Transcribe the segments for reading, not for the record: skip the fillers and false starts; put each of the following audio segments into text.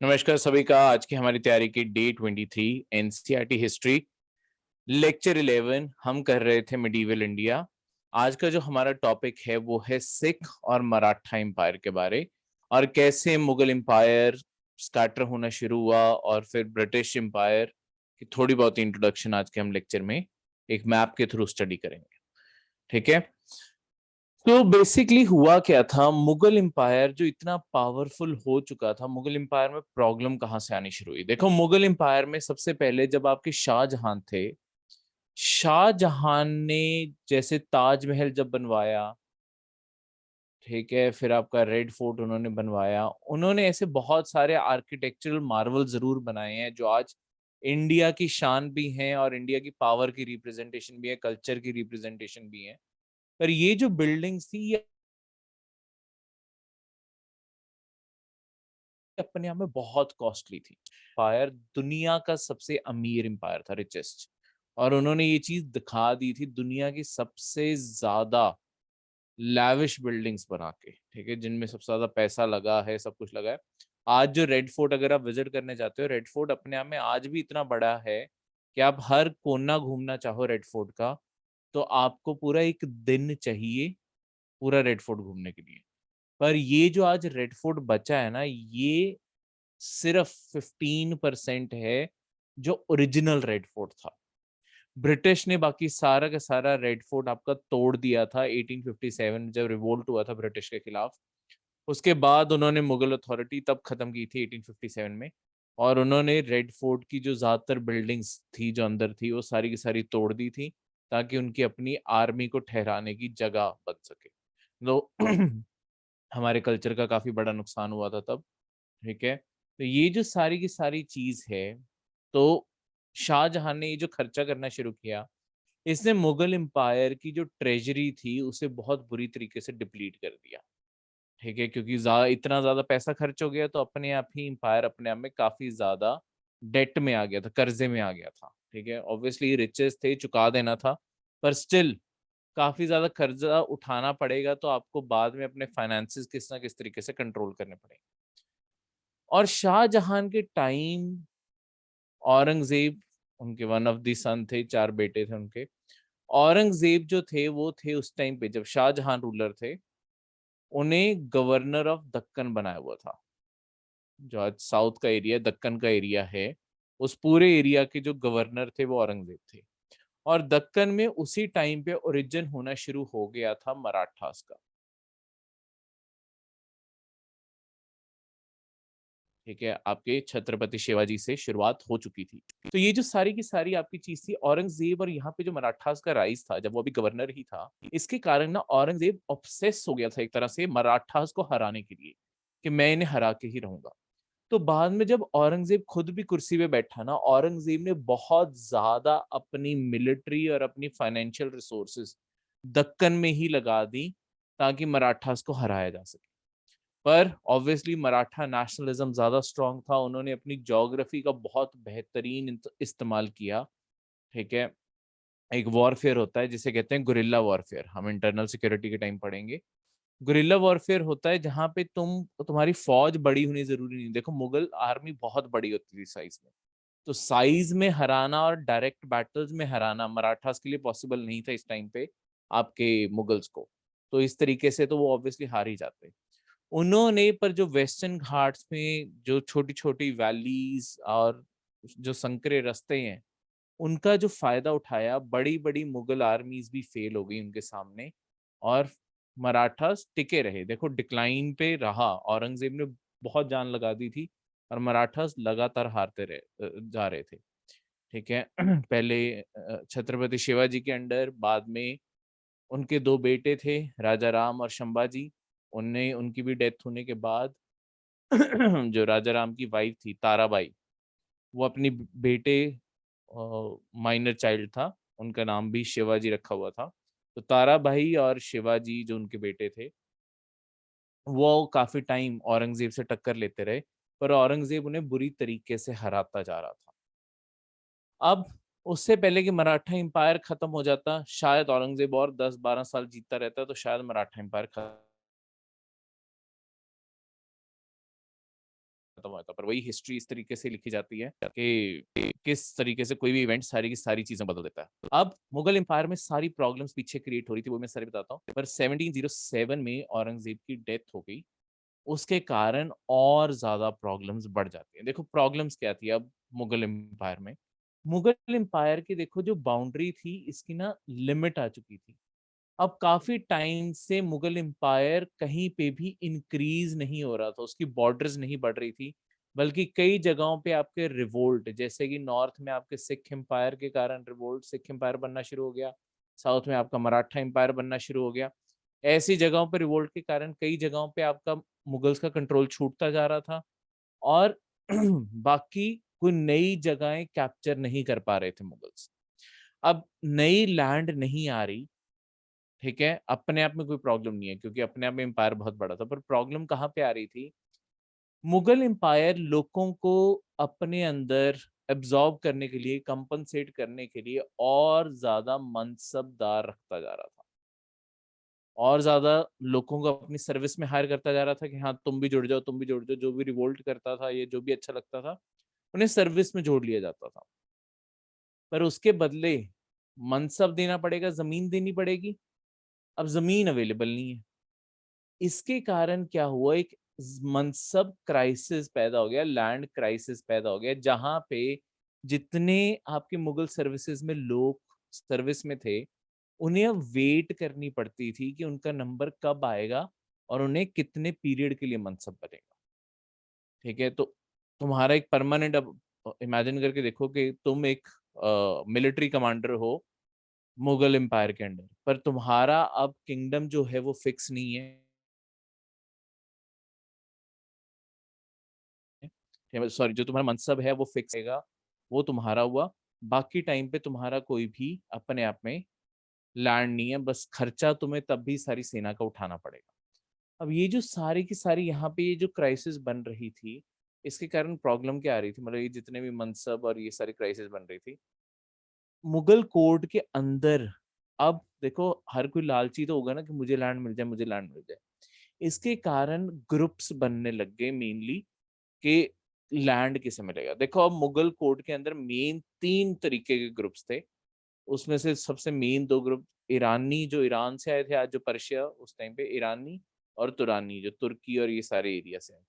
नमस्कार सभी का। आज की हमारी तैयारी की डे 23 एनसीईआरटी हिस्ट्री लेक्चर 11 हम कर रहे थे मिडीवल इंडिया। आज का जो हमारा टॉपिक है वो है सिख और मराठा एम्पायर के बारे, और कैसे मुगल एम्पायर स्टार्टर होना शुरू हुआ और फिर ब्रिटिश एम्पायर की थोड़ी बहुत इंट्रोडक्शन आज के हम लेक्चर में एक मैप के थ्रू स्टडी करेंगे। ठीक है। तो बेसिकली हुआ क्या था, मुगल एम्पायर जो इतना पावरफुल हो चुका था, मुगल एम्पायर में प्रॉब्लम कहाँ से आनी शुरू हुई। देखो, मुगल एम्पायर में सबसे पहले जब आपके शाहजहां थे, शाहजहां ने जैसे ताजमहल जब बनवाया, ठीक है, फिर आपका रेड फोर्ट उन्होंने बनवाया, उन्होंने ऐसे बहुत सारे आर्किटेक्चरल मार्वल जरूर बनाए हैं जो आज इंडिया की शान भी हैं और इंडिया की पावर की रिप्रेजेंटेशन भी है, कल्चर की रिप्रेजेंटेशन भी है। पर ये जो बिल्डिंग्स थी ये अपने आप में बहुत कॉस्टली थी। एम्पायर दुनिया का सबसे अमीर एम्पायर था, रिचेस्ट, और उन्होंने ये चीज दिखा दी थी दुनिया की सबसे ज्यादा लैविश बिल्डिंग्स बना के, ठीक है, जिनमें सबसे ज्यादा पैसा लगा है, सब कुछ लगा है। आज जो रेड फोर्ट अगर आप विजिट करने जाते हो, रेड फोर्ट अपने आप में आज भी इतना बड़ा है कि आप हर कोना घूमना चाहो रेड फोर्ट का तो आपको पूरा एक दिन चाहिए पूरा रेड फोर्ट घूमने के लिए। पर ये जो आज रेड फोर्ट बचा है ना, ये सिर्फ 15% है जो ओरिजिनल रेड फोर्ट था। ब्रिटिश ने बाकी सारा का सारा रेड फोर्ट आपका तोड़ दिया था 1857 जब रिवोल्ट हुआ था ब्रिटिश के खिलाफ। उसके बाद उन्होंने मुगल अथॉरिटी तब खत्म की थी 1857 में, और उन्होंने रेड फोर्ट की जो ज्यादातर बिल्डिंग्स थी जो अंदर थी वो सारी की सारी तोड़ दी थी ताकि उनकी अपनी आर्मी को ठहराने की जगह बन सके। तो हमारे कल्चर का काफी बड़ा नुकसान हुआ था तब। ठीक है। तो ये जो सारी की सारी चीज है, तो शाहजहां ने ये जो खर्चा करना शुरू किया, इसने मुगल एम्पायर की जो ट्रेजरी थी उसे बहुत बुरी तरीके से डिप्लीट कर दिया। ठीक है, क्योंकि इतना ज्यादा पैसा खर्च हो गया तो अपने आप ही एम्पायर अपने आप में काफी ज्यादा डेट में आ गया था, कर्जे में आ गया था। ठीक है, ऑब्वियसली रिचेस थे, चुका देना था, पर स्टिल काफी ज्यादा कर्जा उठाना पड़ेगा तो आपको बाद में अपने फाइनेंसिस किस ना किस तरीके से कंट्रोल करने पड़ेंगे। और शाहजहां के टाइम औरंगजेब, उनके वन ऑफ द सन थे, चार बेटे थे उनके। औरंगजेब जो थे वो थे उस टाइम पे जब शाहजहां रूलर थे, उन्हें गवर्नर ऑफ दक्कन बनाया हुआ था। जो आज साउथ का एरिया, दक्कन का एरिया है, उस पूरे एरिया के जो गवर्नर थे वो औरंगजेब थे। और दक्कन में उसी टाइम पे ओरिजिन होना शुरू हो गया था मराठास का। ठीक है, आपके छत्रपति शिवाजी से शुरुआत हो चुकी थी। तो ये जो सारी की सारी आपकी चीज थी औरंगजेब, और यहाँ पे जो मराठास का राइज था जब वो अभी गवर्नर ही था, इसके कारण ना औरंगजेब ऑब्सेस हो गया था एक तरह से मराठास को हराने के लिए कि मैं इन्हें हरा के ही रहूंगा। तो बाद में जब औरंगजेब खुद भी कुर्सी पे बैठा ना, औरंगजेब ने बहुत ज्यादा अपनी मिलिट्री और अपनी फाइनेंशियल रिसोर्सेस दक्कन में ही लगा दी ताकि मराठास को हराया जा सके। पर ऑब्वियसली मराठा नेशनलिज्म ज्यादा स्ट्रांग था, उन्होंने अपनी ज्योग्राफी का बहुत बेहतरीन इस्तेमाल किया। ठीक है, एक वॉरफेयर होता है जिसे कहते हैं गुरिल्ला वॉरफेयर, हम इंटरनल सिक्योरिटी के टाइम पढ़ेंगे। गुरिल्ला वॉरफेयर होता है जहां पे तुम्हारी फौज बड़ी होनी जरूरी नहीं। देखो, मुगल आर्मी बहुत बड़ी होती थी साइज में, तो साइज में हराना और डायरेक्ट बैटल्स में हराना मराठास के लिए पॉसिबल नहीं था इस टाइम पे आपके मुगल्स को। तो इस तरीके से तो वो ऑब्वियसली हार ही जाते। उन्होंने पर जो वेस्टर्न घाट्स में जो छोटी छोटी वैलीज और जो संकरे रास्ते हैं, उनका जो फायदा उठाया, बड़ी बड़ी मुगल आर्मीज भी फेल हो गई उनके सामने, और मराठास टिके रहे। देखो, डिक्लाइन पे रहा, औरंगजेब ने बहुत जान लगा दी थी और मराठास लगातार हारते जा रहे थे। ठीक है। पहले छत्रपति शिवाजी के अंडर, बाद में उनके दो बेटे थे राजा राम और शंबाजी, उनने उनकी भी डेथ होने के बाद जो राजा राम की वाइफ थी ताराबाई, वो अपनी बेटे, माइनर चाइल्ड था, उनका नाम भी शिवाजी रखा हुआ था, तो ताराबाई और शिवाजी जो उनके बेटे थे वो काफी टाइम औरंगजेब से टक्कर लेते रहे, पर औरंगजेब उन्हें बुरी तरीके से हराता जा रहा था। अब उससे पहले कि मराठा एम्पायर खत्म हो जाता, शायद औरंगजेब और 10-12 साल जीतता रहता तो शायद मराठा एम्पायर खत्म खत्म होता, पर वही हिस्ट्री इस तरीके से लिखी जाती है कि किस तरीके से कोई भी इवेंट सारी की सारी चीजें बदल देता है। अब मुगल एम्पायर में सारी प्रॉब्लम्स पीछे क्रिएट हो रही थी, वो मैं सारी बताता हूँ। पर 1707 में औरंगजेब की डेथ हो गई, उसके कारण और ज्यादा प्रॉब्लम्स बढ़ जाती हैं। देखो प्रॉब्लम्स क्या थी अब मुगल एम्पायर में। मुगल एम्पायर की देखो जो बाउंड्री थी, इसकी ना लिमिट आ चुकी थी। अब काफी टाइम से मुगल एम्पायर कहीं पे भी इंक्रीज नहीं हो रहा था, उसकी बॉर्डर्स नहीं बढ़ रही थी, बल्कि कई जगहों पे आपके रिवोल्ट, जैसे कि नॉर्थ में आपके सिख एम्पायर के कारण रिवोल्ट, सिख एम्पायर बनना शुरू हो गया। साउथ में आपका मराठा एम्पायर बनना शुरू हो गया। ऐसी जगहों पे रिवोल्ट के कारण कई जगहों पे आपका मुगल्स का कंट्रोल छूटता जा रहा था, और बाकी कोई नई जगहें कैप्चर नहीं कर पा रहे थे मुगल्स। अब नई लैंड नहीं आ रही, ठीक है, अपने आप में कोई प्रॉब्लम नहीं है, क्योंकि अपने आप में एम्पायर बहुत बड़ा था, पर प्रॉब्लम कहाँ पे आ रही थी? मुगल एम्पायर लोगों को अपने अंदर एब्जॉर्ब करने के लिए, कंपनसेट करने के लिए और ज्यादा मनसबदार रखता जा रहा था, और ज्यादा लोगों को अपनी सर्विस में हायर करता जा रहा था कि हाँ तुम भी जुड़ जाओ, तुम भी जुड़ जाओ। जो भी रिवोल्ट करता था, ये जो भी अच्छा लगता था, उन्हें सर्विस में जोड़ लिया जाता था। पर उसके बदले मनसब देना पड़ेगा, जमीन देनी पड़ेगी। अब जमीन अवेलेबल नहीं है। इसके कारण क्या हुआ, एक मनसब क्राइसिस पैदा हो गया, लैंड क्राइसिस पैदा हो गया, जहां पे जितने आपके मुगल सर्विसेज में लोग सर्विस में थे, उन्हें अब वेट करनी पड़ती थी कि उनका नंबर कब आएगा और उन्हें कितने पीरियड के लिए मनसब बनेगा। ठीक है, तो तुम्हारा एक परमानेंट, अब इमेजिन करके देखो कि तुम एक मिलिट्री कमांडर हो मुगल एम्पायर के अंडर, पर तुम्हारा अब किंगडम जो है वो फिक्स नहीं है। सॉरी, जो तुम्हारा मनसब है वो फिक्स रहेगा, वो तुम्हारा हुआ। बाकी टाइम पे तुम्हारा कोई भी अपने आप में लैंड नहीं है, बस खर्चा तुम्हें तब भी सारी सेना का उठाना पड़ेगा। अब ये जो सारी की सारी यहाँ पे ये जो क्राइसिस बन रही थी, इसके कारण प्रॉब्लम क्या आ रही थी, मतलब ये जितने भी मनसब और ये सारी क्राइसिस बन रही थी मुगल कोर्ट के अंदर। अब देखो हर कोई लालची तो होगा ना कि मुझे लैंड मिल जाए, मुझे लैंड मिल जाए। इसके कारण ग्रुप्स बनने लग गए मेनली, कि लैंड किसे मिलेगा। देखो अब मुगल कोर्ट के अंदर मेन 3 तरीके के ग्रुप्स थे। उसमें से सबसे मेन 2 ग्रुप, ईरानी जो ईरान से आए थे, आज जो पर्शिया उस टाइम पे, ईरानी और तुरानी जो तुर्की और ये सारे एरिया से आए थे।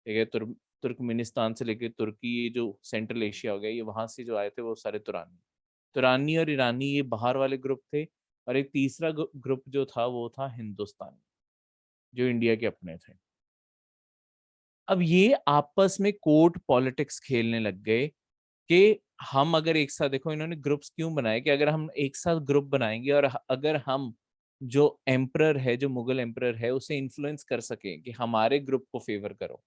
ठीक है, तुर्कमेनिस्तान से लेके तुर्की, ये जो सेंट्रल एशिया हो गया, ये वहां से जो आए थे वो सारे तुरानी। तुरानी और ईरानी ये बाहर वाले ग्रुप थे। और एक तीसरा ग्रुप जो था वो था हिंदुस्तानी, जो इंडिया के अपने थे। अब ये आपस में कोर्ट पॉलिटिक्स खेलने लग गए कि हम अगर एक साथ, देखो इन्होंने ग्रुप्स क्यों बनाए, कि अगर हम एक साथ ग्रुप बनाएंगे और अगर हम जो एम्परर है, जो मुगल एम्परर है, उसे इन्फ्लुएंस कर सकें कि हमारे ग्रुप को फेवर करो,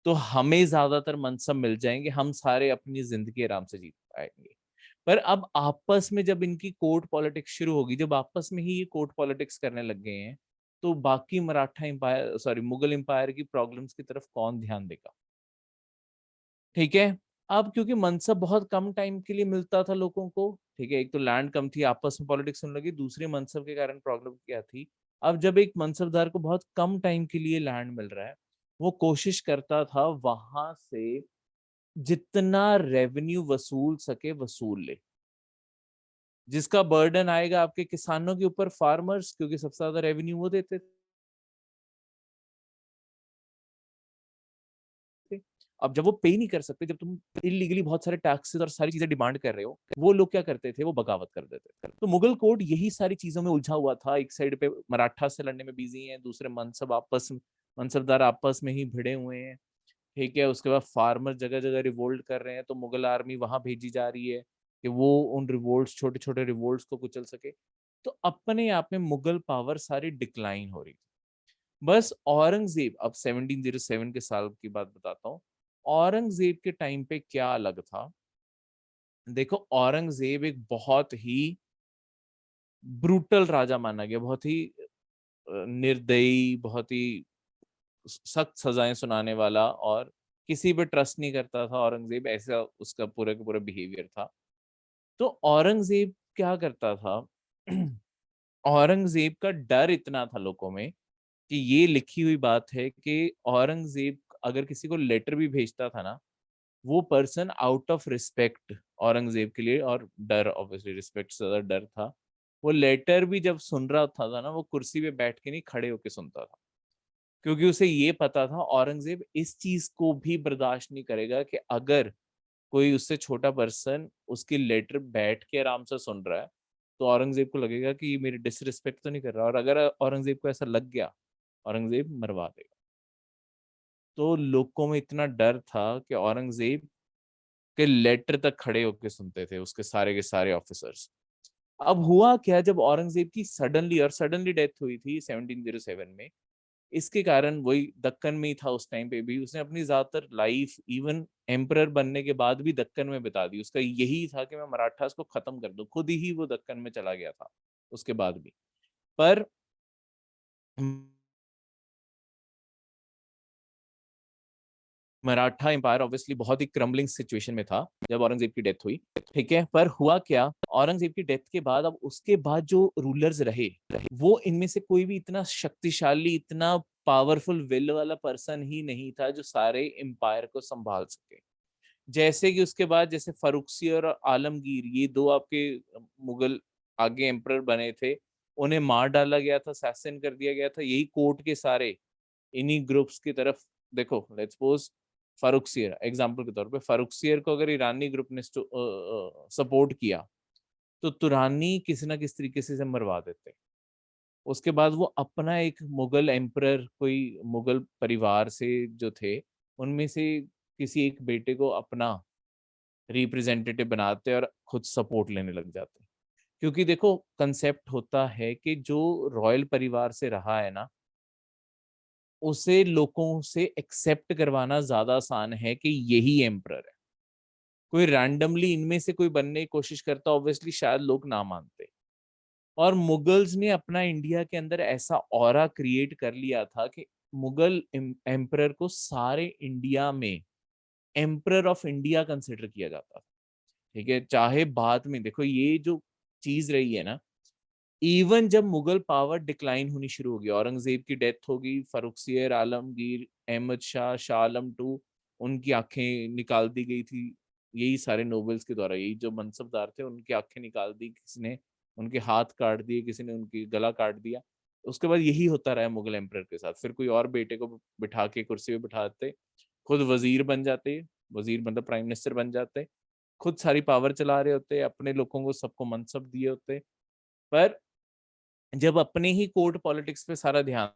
तो हमें ज्यादातर मनसब मिल जाएंगे, हम सारे अपनी जिंदगी आराम से जीत पाएंगे। पर अब आपस में जब इनकी कोर्ट पॉलिटिक्स शुरू होगी, जब आपस में ही ये कोर्ट पॉलिटिक्स करने लग गए हैं, तो बाकी Maratha empire, sorry Mughal empire की प्रॉब्लम्स की तरफ कौन ध्यान देगा? ठीक है, अब क्योंकि मनसब बहुत कम टाइम के लिए मिलता था लोगों को, ठीक है, एक तो लैंड कम थी, आपस में पॉलिटिक्स होने लगी, दूसरी मनसब के कारण प्रॉब्लम क्या थी? अब जब एक मनसबदार को बहुत कम टाइम के लिए लैंड मिल रहा है, वो कोशिश करता था वहां से जितना रेवेन्यू वसूल सके वसूल ले। जिसका बर्डन आएगा आपके किसानों के ऊपर, फार्मर्स, क्योंकि सबसे ज्यादा रेवेन्यू वो देते थे। अब जब वो पे नहीं कर सकते, जब तुम इलीगली बहुत सारे टैक्सेस और सारी चीजें डिमांड कर रहे हो, वो लोग क्या करते थे, वो बगावत कर देते थे। तो मुगल कोर्ट यही सारी चीजों में उलझा हुआ था। एक साइड पे मराठा से लड़ने में बिजी है, दूसरे मनसबदार आपस में ही भिड़े हुए हैं। ठीक है, उसके बाद फार्मर जगह जगह रिवोल्ट कर रहे हैं, तो मुगल आर्मी वहां भेजी जा रही है कि वो उन रिवोल्ट, छोटे छोटे रिवोल्ट्स को कुचल सके। तो अपने आप में मुगल पावर सारी डिक्लाइन हो रही थी। बस औरंगजेब, अब 1707 के साल की बात बताता हूँ। औरंगजेब के टाइम पे क्या अलग था? देखो औरंगजेब एक बहुत ही ब्रूटल राजा माना गया, बहुत ही निर्दयी, बहुत ही सख्त सजाएं सुनाने वाला, और किसी पे ट्रस्ट नहीं करता था औरंगजेब, ऐसा उसका पूरा का पूरा बिहेवियर था। तो औरंगजेब क्या करता था? औरंगजेब का डर इतना था लोगों में, कि ये लिखी हुई बात है कि औरंगजेब अगर किसी को लेटर भी भेजता था ना, वो person out of respect Aurangzeb के लिए और डर, ऑब्वियसली रिस्पेक्ट से ज्यादा डर था, वो लेटर भी जब सुन रहा था ना, वो कुर्सी पे बैठ के नहीं खड़े होके सुनता था, क्योंकि उसे ये पता था औरंगजेब इस चीज को भी बर्दाश्त नहीं करेगा कि अगर कोई उससे छोटा पर्सन उसकी लेटर बैठ के आराम से सुन रहा है, तो औरंगजेब को लगेगा कि ये मेरी डिसरिस्पेक्ट तो नहीं कर रहा, और अगर औरंगजेब को ऐसा लग गया, औरंगजेब मरवा देगा। तो लोगों में इतना डर था कि औरंगजेब के लेटर तक खड़े होकर सुनते थे उसके सारे के सारे ऑफिसर्स। अब हुआ क्या, जब औरंगजेब की सडनली डेथ हुई थी 1707 में, इसके कारण वही दक्कन में ही था उस टाइम पे भी, उसने अपनी ज्यादातर लाइफ इवन एम्परर बनने के बाद भी दक्कन में बिता दी। उसका यही था कि मैं मराठास को खत्म कर दूं, खुद ही वो दक्कन में चला गया था उसके बाद भी। पर मराठा एम्पायर ऑब्वियसली बहुत ही क्रम्बलिंग सिचुएशन में था जब औरंगजेब की डेथ हुई। ठीक है, पर हुआ क्या, औरंगजेब की डेथ के बाद अब उसके बाद जो रूलर्स रहे, वो इनमें से कोई भी इतना शक्तिशाली, इतना पावरफुल विल वाला पर्सन ही नहीं था जो सारे एम्पायर को संभाल सके। जैसे कि उसके बाद जैसे फर्रुखसी और आलमगीर, ये दो आपके मुगल आगे एम्परर बने थे, उन्हें मार डाला गया था, असैसिन कर दिया गया था, यही कोर्ट के सारे इन्हीं ग्रुप्स की तरफ। देखो लेट्स सपोज फारूकसियर एग्जांपल के तौर पे, फारूकसियर को अगर ईरानी ग्रुप ने सपोर्ट किया, तो तुरानी किसी ना किसी तरीके से इसे मरवा देते। उसके बाद वो अपना एक मुगल एम्परर, कोई मुगल परिवार से जो थे, उनमें से किसी एक बेटे को अपना रिप्रेजेंटेटिव बनाते और खुद सपोर्ट लेने लग जाते। क्योंकि देखो कंसेप्ट होता है कि जो रॉयल परिवार से रहा है ना, उसे लोगों से एक्सेप्ट करवाना ज्यादा आसान है कि यही एम्परर है। कोई रैंडमली इनमें से कोई बनने की कोशिश करता, ऑब्वियसली शायद लोग ना मानते। और मुगल्स ने अपना इंडिया के अंदर ऐसा ऑरा क्रिएट कर लिया था कि मुगल एम्परर को सारे इंडिया में एम्परर ऑफ इंडिया कंसिडर किया जाता था। ठीक है, चाहे बाद में देखो ये जो चीज रही है ना, इवन जब मुगल पावर डिक्लाइन होनी शुरू होगी, औरंगजेब की डेथ होगी, फर्रुखसियर, आलमगीर, अहमद शाह, शाह आलम टू, उनकी आंखें निकाल दी गई थी यही सारे नोबल्स के द्वारा, यही जो मनसबदार थे उनकी आंखें निकाल दी किसी ने, उनके हाथ काट दिए किसी ने, उनकी गला काट दिया। उसके बाद यही होता रहा मुगल एम्परर के साथ। फिर कोई और बेटे को बिठा के कुर्सी पे बिठाते, खुद वजीर बन जाते, वजीर मतलब प्राइम मिनिस्टर बन जाते, खुद सारी पावर चला रहे होते, अपने लोगों को सबको मनसब दिए होते। पर जब अपने ही कोर्ट पॉलिटिक्स पे सारा ध्यान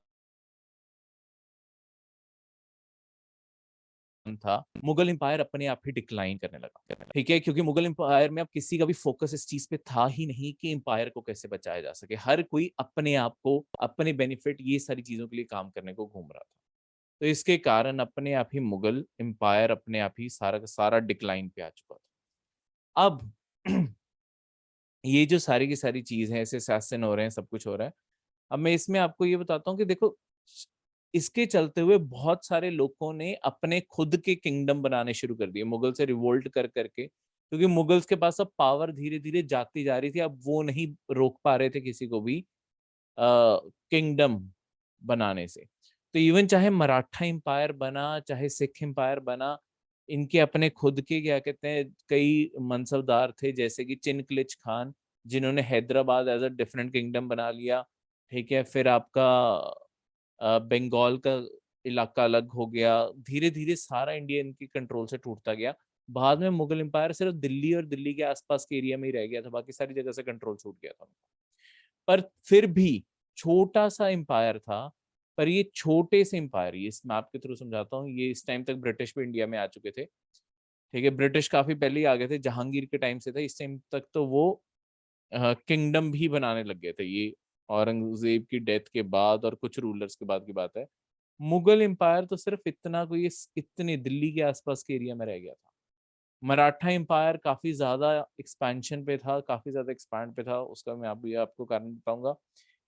था, मुगल एम्पायर अपने आप ही डिक्लाइन करने लगा। ठीक है, क्योंकि मुगल एम्पायर में अब किसी का भी फोकस इस चीज पे था ही नहीं कि एम्पायर को कैसे बचाया जा सके। हर कोई अपने आप को, अपने बेनिफिट, ये सारी चीजों के लिए काम करने को घूम रहा था। तो इसके कारण अपने आप ही मुगल एम्पायर अपने आप ही सारा का सारा डिक्लाइन पे आ चुका था। अब ये जो सारी की सारी चीज है, ऐसे असैसिन हो रहे हैं, सब कुछ हो रहा है। अब मैं इसमें आपको ये बताता हूँ कि देखो, इसके चलते हुए बहुत सारे लोगों ने अपने खुद के किंगडम बनाने शुरू कर दिए मुगल से रिवोल्ट कर करके, क्योंकि मुगल्स के पास अब पावर धीरे धीरे जाती जा रही थी, अब वो नहीं रोक पा रहे थे किसी को भी किंगडम बनाने से। तो इवन चाहे मराठा एम्पायर बना, चाहे सिख एम्पायर बना, इनके अपने खुद के क्या कहते हैं कई मनसबदार थे, जैसे कि चिनकलिच खान, जिन्होंने Hyderabad as a different kingdom बना लिया। ठीक है, फिर आपका बंगाल का इलाका अलग हो गया, धीरे धीरे सारा इंडिया इनकी कंट्रोल से टूटता गया। बाद में मुगल एम्पायर सिर्फ दिल्ली और दिल्ली के आसपास के एरिया में ही रह गया था, बाकी सारी जगह से कंट्रोल छूट गया था। पर फिर भी छोटा सा एम्पायर था। पर ये छोटे से एम्पायर, ये इस मैप के थ्रू समझाता हूँ, ये इस टाइम तक ब्रिटिश भी इंडिया में आ चुके थे। ठीक है, ब्रिटिश काफी पहले ही आ गए थे, जहांगीर के टाइम से था, इस टाइम तक तो वो किंगडम भी बनाने लग गए थे। ये औरंगजेब की डेथ के बाद और कुछ रूलर्स के बाद की बात है। मुगल एम्पायर तो सिर्फ इतना कोई इतने दिल्ली के आसपास के एरिया में रह गया था। मराठा एम्पायर काफी ज्यादा एक्सपेंशन पे था, काफी ज्यादा एक्सपैंड पे था, उसका मैं आप भी आपको कारण बताऊंगा।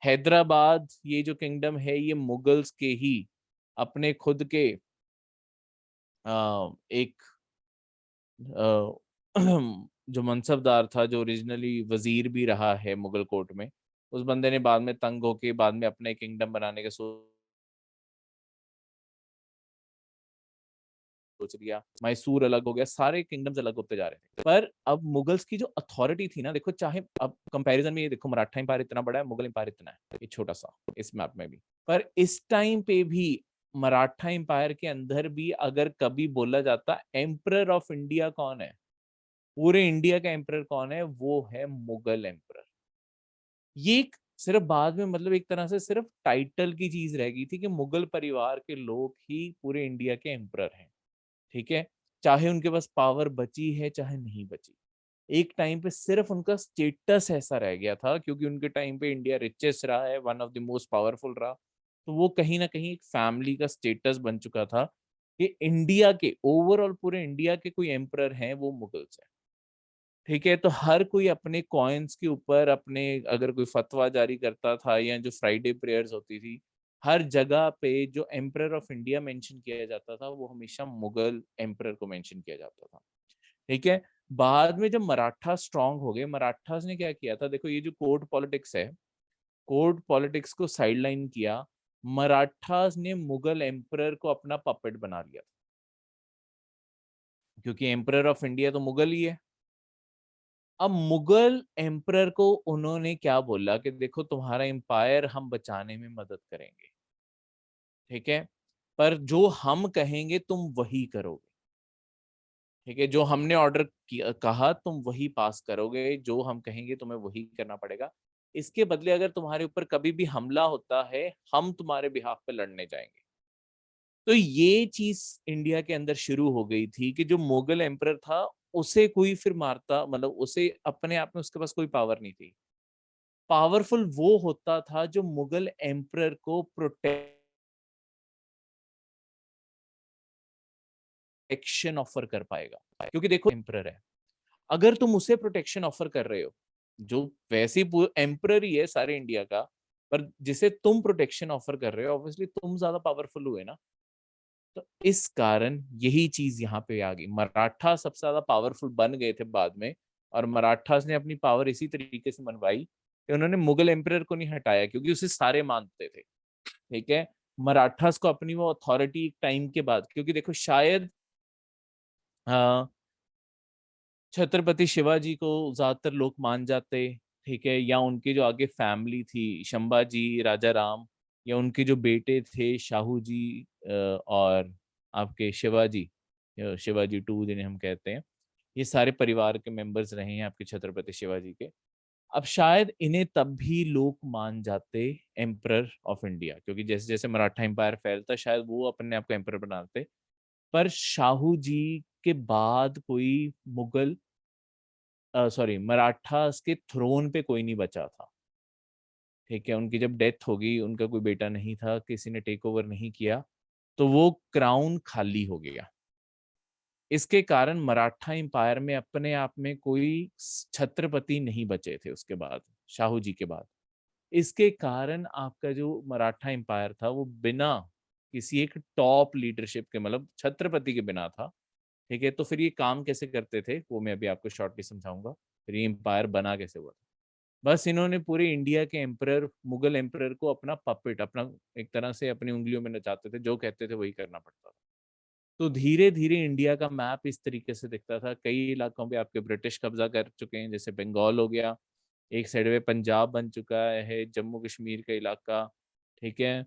हैदराबाद ये जो किंगडम है, ये मुगल्स के ही अपने खुद के एक अ, जो मनसबदार था, जो ओरिजिनली वजीर भी रहा है मुगल कोर्ट में, उस बंदे ने बाद में तंग होके बाद में अपने किंगडम बनाने के सोच लिया, मैसूर अलग हो गया, सारे किंगडम्स अलग होते जा रहे थे। पर अब मुगल्स की जो अथॉरिटी थी ना, देखो चाहे अब कंपैरिजन में ये देखो, मराठा एम्पायर इतना बड़ा है, मुगल एम्पायर इतना है, ये छोटा सा इस मैप में भी। पर इस टाइम पे भी मराठा एम्पायर के अंदर भी अगर कभी बोला जाता एम्परर ऑफ इंडिया कौन है, पूरे इंडिया का एम्परर कौन है, वो है मुगल एम्परर। ये एक सिर्फ बाद में मतलब एक तरह से सिर्फ टाइटल की चीज रह गई थी कि मुगल परिवार के लोग ही पूरे इंडिया के एम्परर हैं, ठीक है। चाहे उनके पास पावर बची है चाहे नहीं बची, एक टाइम पे सिर्फ उनका स्टेटस ऐसा रह गया था, क्योंकि उनके टाइम पे इंडिया रिचेस्ट रहा है, one of the most powerful रहा, तो वो कहीं ना कहीं एक फैमिली का स्टेटस बन चुका था कि इंडिया के ओवरऑल पूरे इंडिया के कोई एम्परर हैं वो मुगल्स हैं, ठीक है। तो हर कोई अपने कॉइन्स के ऊपर अपने, अगर कोई फतवा जारी करता था या जो फ्राइडे प्रेयर्स होती थी, हर जगह पे जो एम्परर ऑफ इंडिया मेंशन किया जाता था वो हमेशा मुगल एम्परर को मेंशन किया जाता था, ठीक है। बाद में जब मराठा स्ट्रांग हो गए, मराठास ने क्या किया था, देखो ये जो कोर्ट पॉलिटिक्स है, कोर्ट पॉलिटिक्स को साइडलाइन किया, मराठास ने मुगल एम्परर को अपना पपेट बना लिया, क्योंकि एम्परर ऑफ इंडिया तो मुगल ही है। अब मुगल एम्परर को उन्होंने क्या बोला कि देखो तुम्हारा एम्पायर हम बचाने में मदद करेंगे, ठीक है, पर जो हम कहेंगे तुम वही करोगे, ठीक है, जो हमने ऑर्डर किया कहा तुम वही पास करोगे, जो हम कहेंगे तुम्हें वही करना पड़ेगा। इसके बदले अगर तुम्हारे ऊपर कभी भी हमला होता है, हम तुम्हारे बिहाफ पे लड़ने जाएंगे। तो ये चीज इंडिया के अंदर शुरू हो गई थी कि जो मुगल एम्परर था उसे कोई फिर मारता, मतलब उसे अपने आप में उसके पास कोई पावर नहीं थी, पावरफुल वो होता था जो मुगल एम्परर को प्रोटेक्शन ऑफर कर पाएगा, क्योंकि देखो एम्परर है, अगर तुम उसे प्रोटेक्शन ऑफर कर रहे हो, जो वैसे एम्परर ही है सारे इंडिया का, पर जिसे तुम प्रोटेक्शन ऑफर कर रहे हो, ऑब्वियसली तुम ज्यादा पावरफुल हुए ना। तो इस कारण यही चीज यहाँ पे आ गई, मराठा सबसे ज्यादा पावरफुल बन गए थे बाद में, और मराठास ने अपनी पावर इसी तरीके से मनवाई कि उन्होंने मुगल एम्परर को नहीं हटाया, क्योंकि उसे सारे मानते थे, ठीक है। मराठास को अपनी वो अथॉरिटी टाइम के बाद, क्योंकि देखो शायद छत्रपति शिवाजी को ज्यादातर लोग मान जाते, ठीक है, या उनकी जो आगे फैमिली थी शंभाजी राजा राम, या उनके जो बेटे थे शाहू जी, और आपके शिवाजी, शिवाजी टू जिन्हें हम कहते हैं, ये सारे परिवार के मेंबर्स रहे हैं आपके छत्रपति शिवाजी के। अब शायद इन्हें तब भी लोग मान जाते एम्परर ऑफ इंडिया, क्योंकि जैसे जैसे मराठा एम्पायर फैलता शायद वो अपने आप को एम्परर बनाते। पर शाहू जी के बाद कोई मुगल, सॉरी, मराठास के थ्रोन पे कोई नहीं बचा था, ठीक है। उनकी जब डेथ हो गई, उनका कोई बेटा नहीं था, किसी ने टेक ओवर नहीं किया, तो वो क्राउन खाली हो गया। इसके कारण मराठा एम्पायर में अपने आप में कोई छत्रपति नहीं बचे थे उसके बाद, शाहू जी के बाद। इसके कारण आपका जो मराठा एम्पायर था वो बिना किसी एक टॉप लीडरशिप के, मतलब छत्रपति के बिना था, ठीक है। तो फिर ये काम कैसे करते थे वो मैं अभी आपको शॉर्टली समझाऊंगा, फिर ये एम्पायर बना कैसे हुआ था। बस इन्होंने पूरे इंडिया के एम्परर, मुगल एम्परर को अपना पपेट, अपना एक तरह से अपनी उंगलियों में नचाते थे, जो कहते थे वही करना पड़ता था। तो धीरे धीरे इंडिया का मैप इस तरीके से दिखता था, कई इलाकों पे आपके ब्रिटिश कब्जा कर चुके हैं, जैसे बंगाल हो गया, एक साइड में पंजाब बन चुका है, जम्मू कश्मीर का इलाका, ठीक है।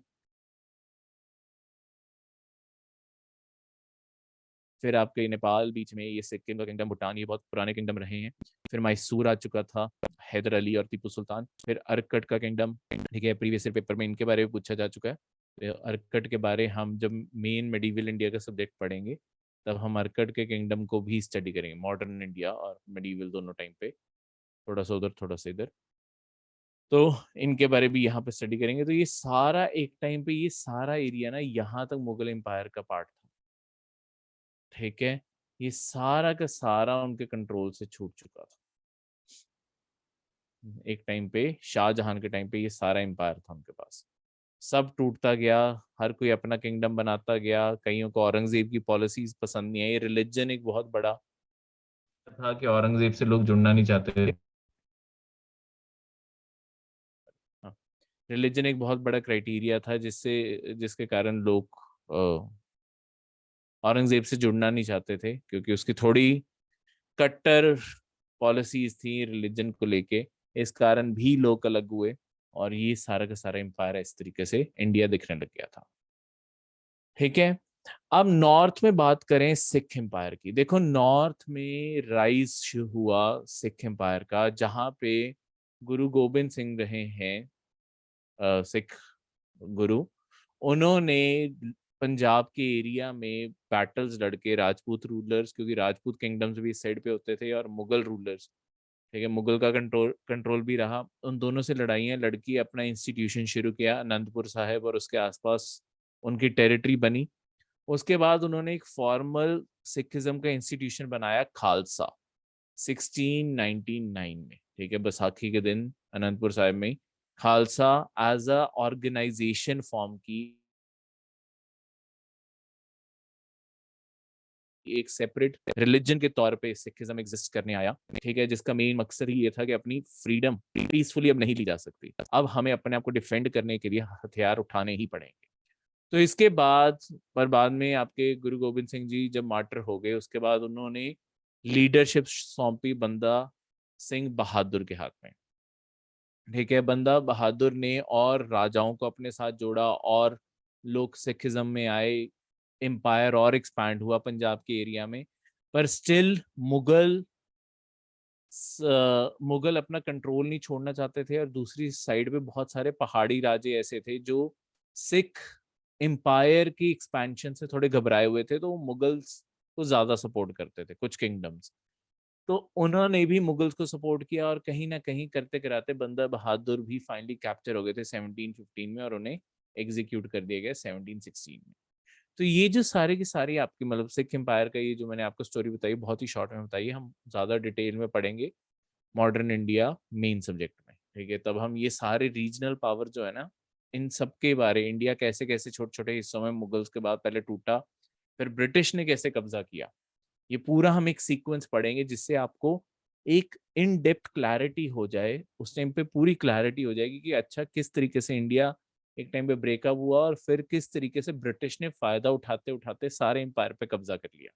फिर आपके नेपाल बीच में, ये सिक्किम का किंगडम, भूटान, ये बहुत पुराने किंगडम रहे हैं। फिर मैसूर आ चुका था, हैदर अली और टीपू सुल्तान। फिर अरकट का किंगडम, ठीक है, प्रीवियस ईयर पेपर में इनके बारे में पूछा जा चुका है। तो अरकट के बारे हम जब मेन मेडिवल इंडिया का सब्जेक्ट पढ़ेंगे, तब हम अरकट के किंगडम को भी स्टडी करेंगे, मॉडर्न इंडिया और मेडिवल दोनों टाइम पे, थोड़ा सा उधर थोड़ा सा इधर। तो इनके बारे भी यहाँ पे स्टडी करेंगे। तो ये सारा एक टाइम पे, ये सारा एरिया ना यहाँ तक मुगल एम्पायर का पार्ट था, ठीक है। ये सारा का सारा उनके कंट्रोल से छूट चुका था एक टाइम पे, शाहजहां के टाइम पे ये सारा एम्पायर था उनके पास। सब टूटता गया, हर कोई अपना किंगडम बनाता गया, कईयों को औरंगजेब की पॉलिसीज पसंद नहीं आई, रिलीजन एक बहुत बड़ा था कि औरंगजेब से लोग जुड़ना नहीं चाहते थे। रिलीजन एक बहुत बड़ा क्राइटेरिया था जिससे, जिसके कारण लोग औरंगजेब से जुड़ना नहीं चाहते थे क्योंकि उसकी थोड़ी कट्टर पॉलिसीज थी रिलीजन को लेके। इस कारण भी लोग अलग हुए और ये सारा का सारा एम्पायर इस तरीके से इंडिया दिखने लग गया था। ठीक है, अब नॉर्थ में बात करें सिख एम्पायर की। देखो नॉर्थ में राइज हुआ सिख एम्पायर का, जहां पे गुरु गोबिंद सिंह रहे हैं सिख गुरु। उन्होंने पंजाब के एरिया में बैटल्स लड़के राजपूत रूलर्स, क्योंकि राजपूत किंगडम्स भी इस साइड पे होते थे, और मुगल रूलर्स, ठीक है, मुगल का कंट्रोल कंट्रोल भी रहा, उन दोनों से लड़ाइयाँ लड़की अपना इंस्टीट्यूशन शुरू किया अनंतपुर साहिब और उसके आसपास उनकी टेरिटरी बनी। उसके बाद उन्होंने एक फॉर्मल सिखिज्म का इंस्टीट्यूशन बनाया खालसा 1699 में, ठीक है, बैसाखी के दिन अनंतपुर साहिब में Khalsa as a organisation form की, एक सेपरेट रिलीजन के तौर पे सिखिज्म एग्जिस्ट करने आया, ठीक है, जिसका मेन मकसद ही ये था कि अपनी फ्रीडम पीसफुली अब नहीं ली जा सकती, अब हमें अपने आप को डिफेंड करने के लिए हथियार उठाने ही पड़ेंगे। तो इसके बाद, पर बाद में आपके गुरु गोबिंद सिंह जी जब मार्टर हो गए, उसके बाद उन्होंने लीडरशिप सौंपी बंदा सिंह बहादुर के हाथ में। ठीक है, बंदा बहादुर ने और राजाओं को अपने साथ जोड़ा और लोग सिखिज्म में आए, एम्पायर और एक्सपैंड हुआ पंजाब के एरिया में। पर स्टिल मुगल अपना कंट्रोल नहीं छोड़ना चाहते थे, और दूसरी साइड पे बहुत सारे पहाड़ी राजे ऐसे थे जो सिख एम्पायर की एक्सपेंशन से थोड़े घबराए हुए थे, तो वो मुगल्स को ज्यादा सपोर्ट करते थे कुछ किंगडम्स। तो उन्होंने भी मुगल्स को सपोर्ट किया, और कहीं ना कहीं करते कराते बंदा बहादुर भी फाइनली कैप्चर हो गए थे 1715 में, और उन्हें एग्जीक्यूट कर दिया गया 1716 में। तो ये जो सारी की सारी आपकी मतलब सिख एम्पायर का ये जो मैंने आपको स्टोरी बताई, बहुत ही शॉर्ट में बताई, हम ज्यादा डिटेल में पढ़ेंगे मॉडर्न इंडिया मेन सब्जेक्ट में, ठीक है, तब हम ये सारे रीजनल पावर जो है ना, इन सब के बारे, इंडिया कैसे कैसे छोटे छोटे हिस्सों में मुगल्स के बाद पहले टूटा, फिर ब्रिटिश ने कैसे कब्जा किया, ये पूरा हम एक सीक्वेंस पढ़ेंगे, जिससे आपको एक इन डेप्थ क्लैरिटी हो जाए, उस टाइम पे पूरी क्लैरिटी हो जाएगी कि अच्छा किस तरीके से इंडिया एक टाइम पे ब्रेकअप हुआ, और फिर किस तरीके से ब्रिटिश ने फायदा उठाते उठाते सारे एम्पायर पे कब्जा कर लिया।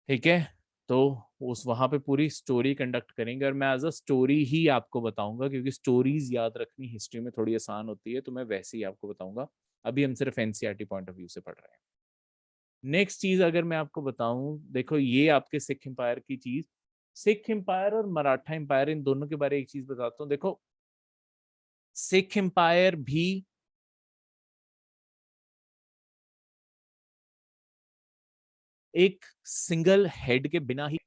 ठीक है, तो उस वहां पे पूरी स्टोरी कंडक्ट करेंगे, और मैं एज अ स्टोरी ही आपको बताऊंगा, क्योंकि स्टोरीज याद रखनी हिस्ट्री में थोड़ी आसान होती है, तो मैं वैसे ही आपको बताऊंगा। अभी हम सिर्फ एनसीईआरटी पॉइंट ऑफ व्यू से पढ़ रहे हैं। नेक्स्ट चीज अगर मैं आपको बताऊं, देखो ये आपके सिख एम्पायर की चीज, सिख एम्पायर और मराठा एम्पायर, इन दोनों के बारे में एक चीज बताता हूँ। देखो सिख एम्पायर भी एक सिंगल हेड के बिना ही,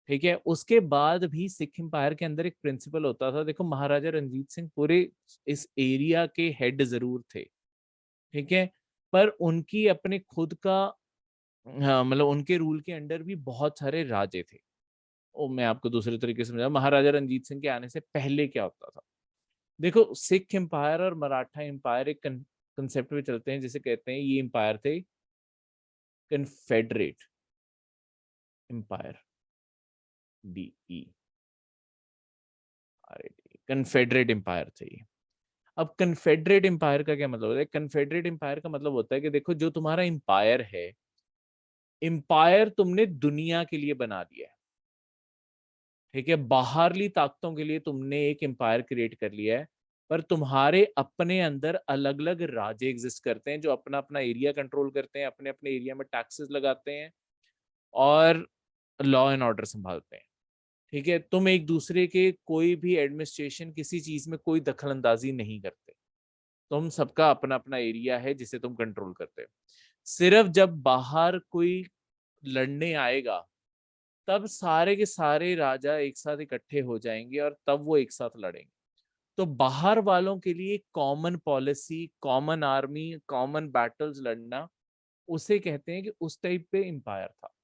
ठीक है, उसके बाद भी सिख एम्पायर के अंदर एक प्रिंसिपल होता था। देखो महाराजा रंजीत सिंह पूरे इस एरिया के हेड जरूर थे, ठीक है, पर उनकी अपने खुद का, हाँ, मतलब उनके रूल के अंडर भी बहुत सारे राजे थे। वो मैं आपको दूसरे तरीके से समझा, महाराजा रंजीत सिंह के आने से पहले क्या होता था। देखो सिख एम्पायर और मराठा एम्पायर एक कंसेप्ट में चलते हैं, जिसे कहते हैं ये एम्पायर थे confederate empire, DE, confederate empire थे ये। अब कन्फेडरेट एम्पायर का क्या मतलब होता है? कन्फेडरेट एम्पायर का मतलब होता है कि देखो जो तुम्हारा एम्पायर है, एम्पायर तुमने दुनिया के लिए बना दिया है, ठीक है, बाहरली ताकतों के लिए तुमने एक एम्पायर क्रिएट कर लिया है, पर तुम्हारे अपने अंदर अलग अलग राज्य एग्जिस्ट करते हैं, जो अपना अपना एरिया कंट्रोल करते हैं, अपने अपने एरिया में टैक्सेस लगाते हैं और लॉ एंड ऑर्डर संभालते हैं। ठीक है, तुम एक दूसरे के कोई भी एडमिनिस्ट्रेशन किसी चीज में कोई दखल अंदाजी नहीं करते, तुम सबका अपना अपना एरिया है जिसे तुम कंट्रोल करते हो। सिर्फ जब बाहर कोई लड़ने आएगा, तब सारे के सारे राजा एक साथ इकट्ठे हो जाएंगे और तब वो एक साथ लड़ेंगे। तो बाहर वालों के लिए common policy, common army, common battles लड़ना, उसे कहते हैं कि उस टाइप पे एम्पायर था।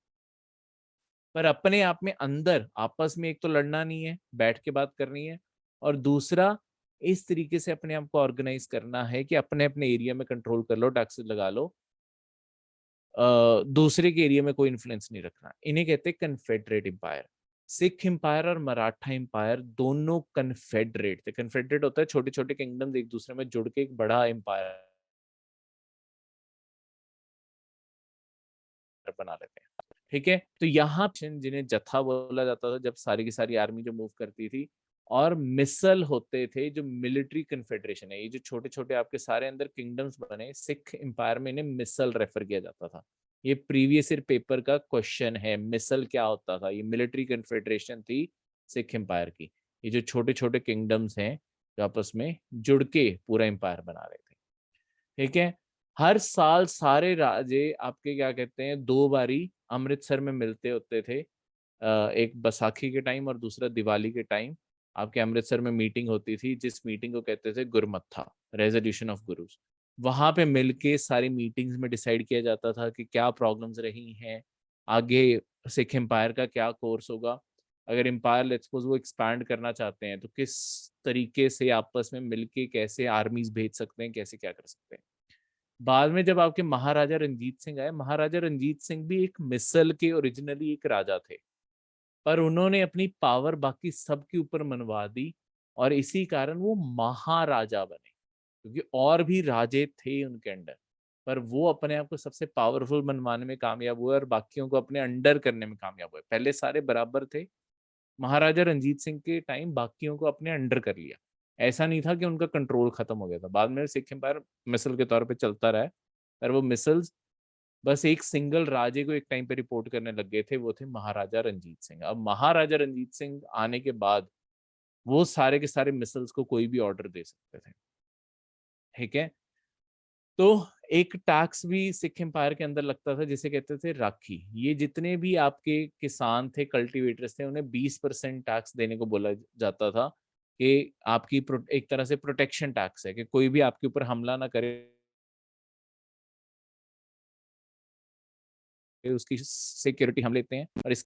पर अपने आप में अंदर आपस में एक तो लड़ना नहीं है, बैठ के बात करनी है, और दूसरा इस तरीके से अपने आप को ऑर्गेनाइज करना है कि अपने अपने एरिया में कंट्रोल कर लो, टैक्सेस लगा लो, दूसरे के एरिया में कोई इन्फ्लुएंस नहीं रखना। इन्हें कहते हैं कन्फेडरेट एम्पायर। सिख एम्पायर और मराठा एम्पायर दोनों कन्फेडरेट थे। कन्फेडरेट होता है छोटे छोटे किंगडम्स एक दूसरे में जुड़ के एक बड़ा एम्पायर बना लेते हैं। ठीक है, तो यहाँ जिन्हें जत्था बोला जाता था, जब सारी की सारी आर्मी जो मूव करती थी, और मिसल होते थे जो मिलिट्री कन्फेडरेशन है। ये जो छोटे छोटे आपके सारे अंदर किंगडम्स बने, सिख एम्पायर में इन्हें मिसल रेफर किया जाता था। ये प्रीवियस ईयर पेपर का क्वेश्चन है, मिसल क्या होता था। ये मिलिट्री कन्फेडरेशन थी सिख एम्पायर की। ये जो छोटे छोटे किंगडम्स हैं जो आपस में जुड़ के पूरा एम्पायर बना रहे थे। ठीक है, हर साल सारे राजे आपके क्या कहते हैं, 2 बारी अमृतसर में मिलते होते थे। एक बैसाखी के टाइम और दूसरा दिवाली के टाइम आपके अमृतसर में मीटिंग होती थी, जिस मीटिंग को कहते थे गुरमत्था, रेजोल्यूशन ऑफ गुरुज। वहां पे मिलके सारी मीटिंग्स में डिसाइड किया जाता था कि क्या प्रॉब्लम्स रही हैं, आगे सिख एम्पायर का क्या कोर्स होगा। अगर एम्पायर लेट्स सपोज वो एक्सपैंड करना चाहते हैं तो किस तरीके से आपस में मिलके कैसे आर्मीज भेज सकते हैं, कैसे क्या कर सकते हैं। बाद में जब आपके महाराजा रंजीत सिंह आए, महाराजा रंजीत सिंह भी एक मिसल के ओरिजिनली एक राजा थे, पर उन्होंने अपनी पावर बाकी सबके ऊपर मनवा दी, और इसी कारण वो महाराजा बने, क्योंकि और भी राजे थे उनके अंडर, पर वो अपने आप को सबसे पावरफुल बनवाने में कामयाब हुए और बाकियों को अपने अंडर करने में कामयाब हुए। पहले सारे बराबर थे, महाराजा रंजीत सिंह के टाइम बाकियों को अपने अंडर कर लिया। ऐसा नहीं था कि उनका कंट्रोल खत्म हो गया था, बाद में सिख एम्पायर मिसल के तौर पे चलता रहा है, पर वो मिसल्स बस एक सिंगल राजे को एक टाइम पे रिपोर्ट करने लग गए थे, वो थे महाराजा रंजीत सिंह। अब महाराजा रंजीत सिंह आने के बाद वो सारे के सारे मिसल्स को कोई भी ऑर्डर दे सकते थे। ठीक है, तो एक टैक्स भी सिख एम्पायर के अंदर लगता था जिसे कहते थे राखी। ये जितने भी आपके किसान थे, कल्टीवेटर्स थे, उन्हें 20% टैक्स देने को बोला जाता था, कि आपकी एक तरह से प्रोटेक्शन टैक्स है, कि कोई भी आपके ऊपर हमला ना करे, उसकी सिक्योरिटी हम लेते हैं। और इस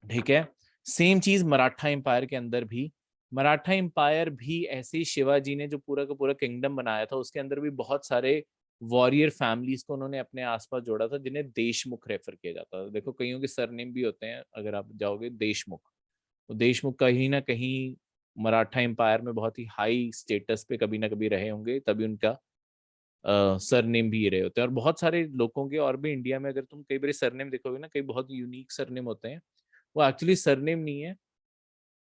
ठीक है, सेम चीज मराठा एम्पायर के अंदर भी। मराठा एम्पायर भी ऐसे ही शिवाजी ने जो पूरा का पूरा किंगडम बनाया था, उसके अंदर भी बहुत सारे वॉरियर फैमिलीज को उन्होंने अपने आसपास जोड़ा था, जिन्हें देशमुख रेफर किया जाता था। देखो कईयों के सरनेम भी होते हैं, अगर आप जाओगे देशमुख, तो देशमुख कहीं ना कहीं मराठा एम्पायर में बहुत ही हाई स्टेटस पे कभी ना कभी रहे होंगे, तभी उनका सरनेम भी ये रहे होते हैं। और बहुत सारे लोगों के और भी इंडिया में अगर तुम कई बार सरनेम देखोगे ना, कई बहुत यूनिक सरनेम होते हैं, वो एक्चुअली सरनेम नहीं है,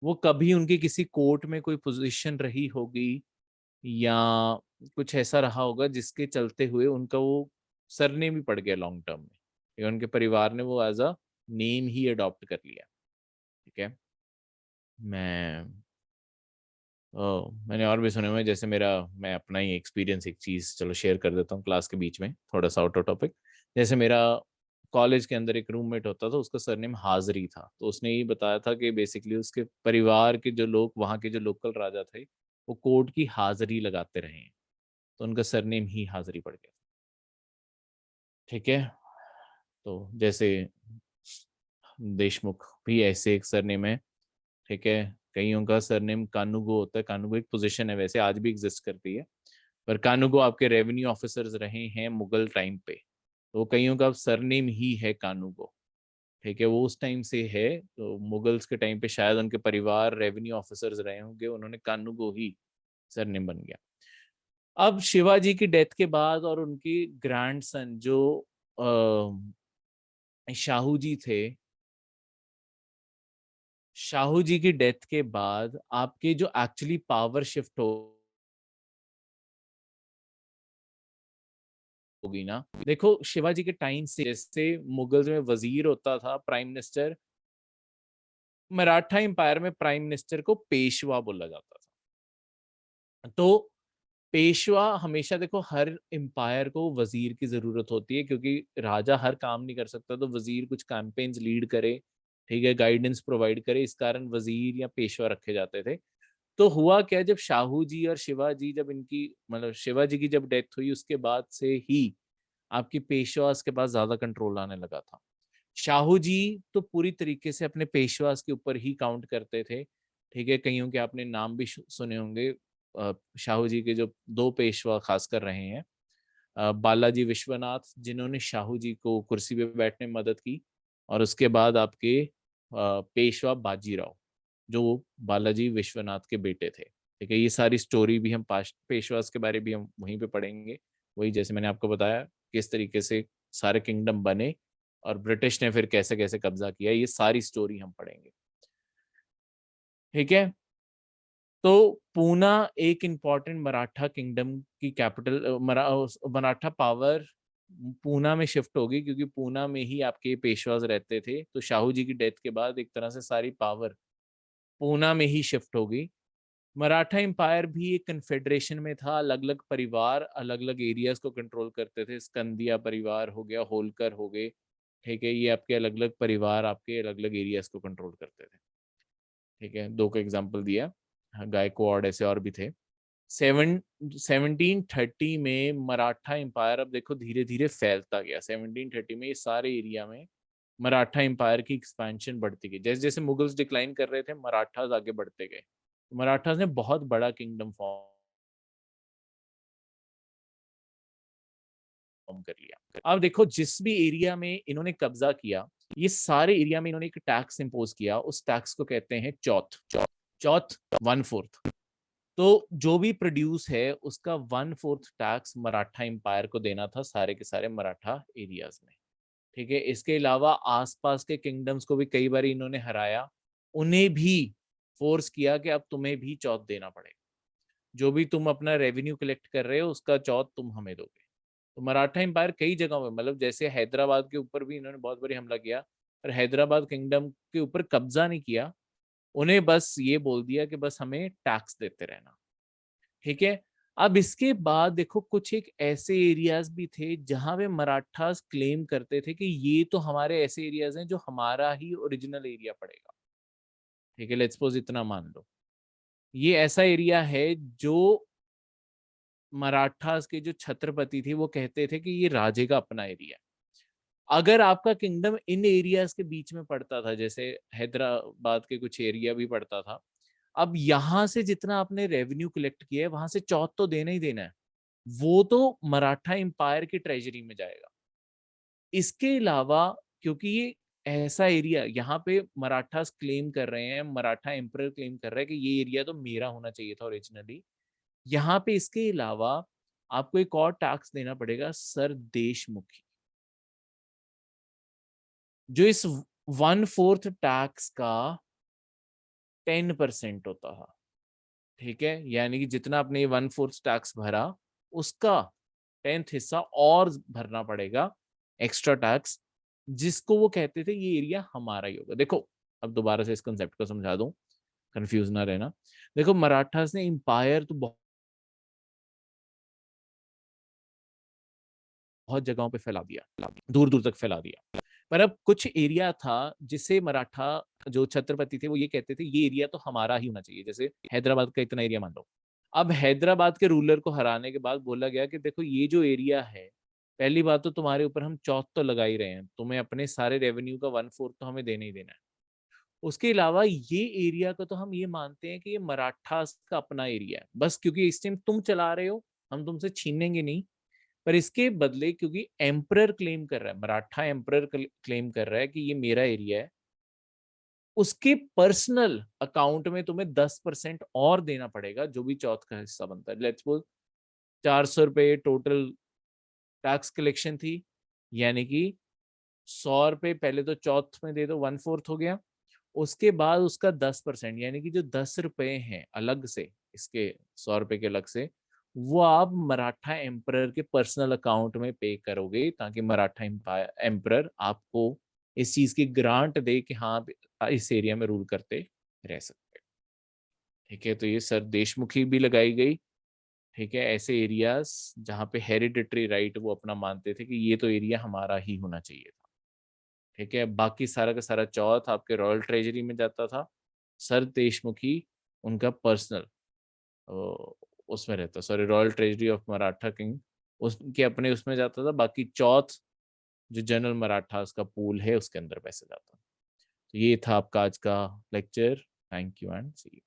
वो कभी उनकी किसी कोर्ट में कोई पोजीशन रही होगी, या कुछ ऐसा रहा होगा जिसके चलते हुए उनका वो सरनेम ही पड़ गया लॉन्ग टर्म में, या उनके परिवार ने वो एज अ नेम ही अडॉप्ट कर लिया। ठीक है, मैं मैंने और भी सुने हुए हैं, जैसे मेरा, मैं अपना ही एक्सपीरियंस एक चीज़ चलो शेयर कर देता हूँ क्लास के बीच में, थोड़ा सा आउट ऑफ टॉपिक। जैसे मेरा कॉलेज के अंदर एक रूममेट होता था, उसका सरनेम हाजरी था, तो उसने ये बताया था कि बेसिकली उसके परिवार के जो लोग, वहाँ के जो लोकल राजा थे, वो कोर्ट की हाजिरी लगाते रहे हैं, तो उनका सरनेम ही हाजरी पड़ गया। ठीक है, तो जैसे देशमुख भी ऐसे एक सरनेम है। ठीक है, कईयों का सरनेम कानूगो होता है। कानूगो एक पोजीशन है, वैसे आज भी एग्जिस्ट करती है, पर कानूगो आपके रेवेन्यू ऑफिसर्स रहे हैं मुगल टाइम पे, तो कईयों का सरनेम ही है कानूगो। ठीक है, वो उस टाइम से है, तो मुगल्स के टाइम पे शायद उनके परिवार रेवेन्यू ऑफिसर्स रहे होंगे, उन्होंने कानूगो ही सरनेम बन गया। अब शिवाजी की डेथ के बाद और उनके ग्रैंडसन जो शाहू जी थे, शाहू जी की डेथ के बाद आपके जो एक्चुअली पावर शिफ्ट होगी ना, देखो शिवाजी के टाइम से जैसे मुगल्स में वजीर होता था, प्राइम मिनिस्टर, मराठा एम्पायर में प्राइम मिनिस्टर को पेशवा बोला जाता था। तो पेशवा हमेशा, देखो हर एम्पायर को वजीर की जरूरत होती है, क्योंकि राजा हर काम नहीं कर सकता, तो वजीर कुछ कैंपेन्स लीड करे, ठीक है, गाइडेंस प्रोवाइड करे, इस कारण वजीर या पेशवा रखे जाते थे। तो हुआ क्या, जब शाहू जी और शिवाजी, जब इनकी मतलब शिवाजी की जब डेथ हुई, उसके बाद से ही आपकी पेशवास के पास ज्यादा कंट्रोल आने लगा था। शाहू जी तो पूरी तरीके से अपने पेशवास के ऊपर ही काउंट करते थे। ठीक है, कईयों के आपने नाम भी सुने होंगे। शाहू जी के जो 2 पेशवा खासकर रहे हैं, बालाजी विश्वनाथ, जिन्होंने शाहू जी को कुर्सी पे बैठने में मदद की, और उसके बाद आपके पेशवा बाजीराव, जो बालाजी विश्वनाथ के बेटे थे। ठीक है, ये सारी स्टोरी भी हम पेशवास के बारे भी हम वहीं पे पढ़ेंगे। वही जैसे मैंने आपको बताया किस तरीके से सारे किंगडम बने और ब्रिटिश ने फिर कैसे कैसे कब्जा किया, ये सारी स्टोरी हम पढ़ेंगे। ठीक है, तो पूना एक इम्पॉर्टेंट मराठा किंगडम की कैपिटल, मराठा पावर पूना में शिफ्ट होगी, क्योंकि पूना में ही आपके पेशवाज रहते थे। तो शाहू जी की डेथ के बाद एक तरह से सारी पावर पूना में ही शिफ्ट होगी। मराठा एम्पायर भी एक कन्फेडरेशन में था, अलग अलग परिवार अलग अलग एरियाज को कंट्रोल करते थे। स्कंदिया परिवार हो गया, होलकर हो गए, ठीक है, ये आपके अलग अलग परिवार आपके अलग अलग एरियाज को कंट्रोल करते थे। ठीक है, दो का एग्जाम्पल दिया, हाँ, गायकवाड़ ऐसे और भी थे। 1730 में मराठा एम्पायर, अब देखो धीरे धीरे फैलता गया। 1730 में ये सारे एरिया में मराठा एम्पायर की एक्सपेंशन बढ़ती गई। जैसे जैसे मुगल्स डिक्लाइन कर रहे थे, मराठास आगे बढ़ते गए। मराठास ने बहुत बड़ा किंगडम फॉर्म कर लिया। अब देखो जिस भी एरिया में इन्होंने कब्जा किया, ये सारे एरिया में इन्होंने एक टैक्स इंपोज किया। उस टैक्स को कहते हैं चौथ। चौथ 1/4। तो जो भी प्रोड्यूस है उसका 1/4 टैक्स मराठा एम्पायर को देना था, सारे के सारे मराठा एरियाज में। ठीक है, इसके अलावा आसपास के किंगडम्स को भी कई बार इन्होंने हराया, उन्हें भी फोर्स किया कि अब तुम्हें भी चौथ देना पड़ेगा। जो भी तुम अपना रेवेन्यू कलेक्ट कर रहे हो उसका चौथ तुम हमें दोगे। तो मराठा एम्पायर कई जगहों में, मतलब जैसे हैदराबाद के ऊपर भी इन्होंने बहुत बड़ी हमला किया, पर हैदराबाद किंगडम के ऊपर कब्जा नहीं किया। उन्हें बस ये बोल दिया कि बस हमें टैक्स देते रहना। ठीक है, अब इसके बाद देखो कुछ एक ऐसे एरियाज भी थे जहां पे मराठास क्लेम करते थे कि ये तो हमारे ऐसे एरियाज हैं जो हमारा ही ओरिजिनल एरिया पड़ेगा। ठीक है, लेट्स सपोज इतना मान लो ये ऐसा एरिया है जो मराठास के जो छत्रपति थे वो कहते थे कि ये राजे का अपना एरिया है। अगर आपका किंगडम इन एरियाज के बीच में पड़ता था, जैसे हैदराबाद के कुछ एरिया भी पड़ता था, अब यहां से जितना आपने रेवेन्यू कलेक्ट किया है वहां से चौथ तो देना ही देना है, वो तो मराठा एम्पायर की ट्रेजरी में जाएगा। इसके अलावा क्योंकि ये ऐसा एरिया, यहाँ पे मराठास क्लेम कर रहे हैं, मराठा एम्परर क्लेम कर रहा है कि ये एरिया तो मेरा होना चाहिए था ओरिजिनली, यहाँ पे इसके अलावा आपको एक और टैक्स देना पड़ेगा, सर देशमुखी, जो इस 1/4 टैक्स का 10% होता था। ठीक है, यानी कि जितना आपने 1/4 टैक्स भरा उसका 10th हिस्सा और भरना पड़ेगा, एक्स्ट्रा टैक्स, जिसको वो कहते थे ये एरिया हमारा ही होगा। देखो अब दोबारा से इस कंसेप्ट को समझा दूं, कंफ्यूज ना रहना। देखो मराठास ने एम्पायर तो बहुत जगहों पे फैला दिया, दूर दूर तक फैला दिया, पर अब कुछ एरिया था जिसे मराठा जो छत्रपति थे वो ये कहते थे ये एरिया तो हमारा ही होना चाहिए। जैसे हैदराबाद का इतना एरिया मान लो, अब हैदराबाद के रूलर को हराने के बाद बोला गया कि देखो ये जो एरिया है, पहली बात तो तुम्हारे ऊपर हम चौथ तो लगा ही रहे हैं, तुम्हें अपने सारे रेवेन्यू का 1/4 तो हमें देना ही देना है। उसके अलावा ये एरिया को तो हम ये मानते हैं कि ये मराठा का अपना एरिया है, बस क्योंकि इस टाइम तुम चला रहे हो हम तुमसे छीनेंगे नहीं। पर इसके बदले क्योंकि एम्परर क्लेम कर रहा है, मराठा एम्परर क्लेम कर रहा है कि ये मेरा एरिया है, उसके पर्सनल अकाउंट में तुम्हें 10% और देना पड़ेगा, जो भी चौथ का हिस्सा बनता है। लेट्स सपोज 400 रुपये टोटल टैक्स कलेक्शन थी, यानी कि 100 रुपये पहले तो चौथ में दे दो, 1/4 हो गया। उसके बाद उसका 10% यानी कि जो 10 रुपए हैं अलग से, इसके 100 रुपए के अलग से, वो आप मराठा एम्परर के पर्सनल अकाउंट में पे करोगे, ताकि मराठा एम्परर आपको इस चीज की ग्रांट दे कि हाँ आप इस एरिया में रूल करते रह सकते। ठीक है, तो ये सर देशमुखी भी लगाई गई। ठीक है, ऐसे एरियाज जहाँ पे हेरिडिटरी राइट वो अपना मानते थे कि ये तो एरिया हमारा ही होना चाहिए था। ठीक है, बाकी सारा का सारा चौथ आपके रॉयल ट्रेजरी में जाता था। सर देशमुखी उनका पर्सनल उसमें रहता, sorry, royal treasury of Maratha king उसके अपने उसमें जाता था। बाकी चौथ जो जनरल मराठास का पूल है उसके अंदर पैसे जाता। तो ये था आपका आज का lecture. Thank you and see you.